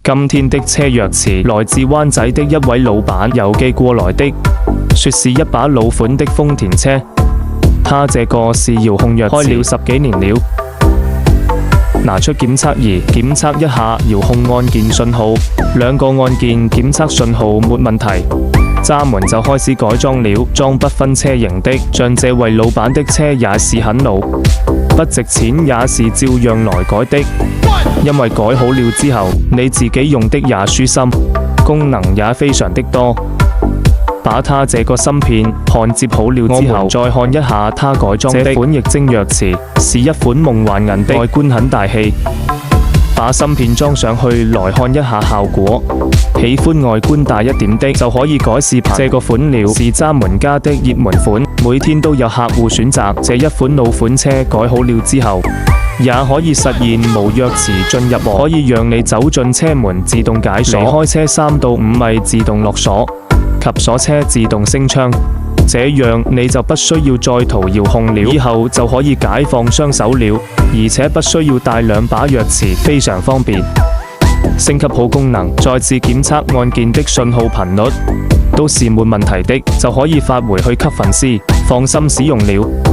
今天的車鑰匙來自灣仔的一位老闆郵寄過來的，說是一把老款的豐田車。他這個是遙控鑰匙，開了10幾年了。拿出檢測儀檢測一下遙控按鍵信號，2個按鍵檢測信號沒問題，閘門就開始改裝了，裝不分車型的，像這位老闆的車也是很老，不值錢也是照樣來改的，因為改好了之後，你自己用的也舒心，功能也非常的多。把它這個芯片焊接好了之後，再看一下它改裝的這款液晶鑰匙，是一款夢幻銀的，外觀很大氣。把芯片裝上去來看一下效果，喜歡外觀大一點的就可以改視頻。這個款了是揸門家的熱門款，每天都有客戶選擇這一款老款車，改好了之後，也可以實現無鑰匙進入門，可以讓你走進車門自動解鎖，離開車3到5米自動落鎖。及鎖車自動升窗，這樣你就不需要再塗遙控了，以後就可以解放雙手了，而且不需要帶2把鑰匙，非常方便。升級好功能，再次檢測按鍵的信號頻率都是沒問題的，就可以發回去給粉絲，放心使用了。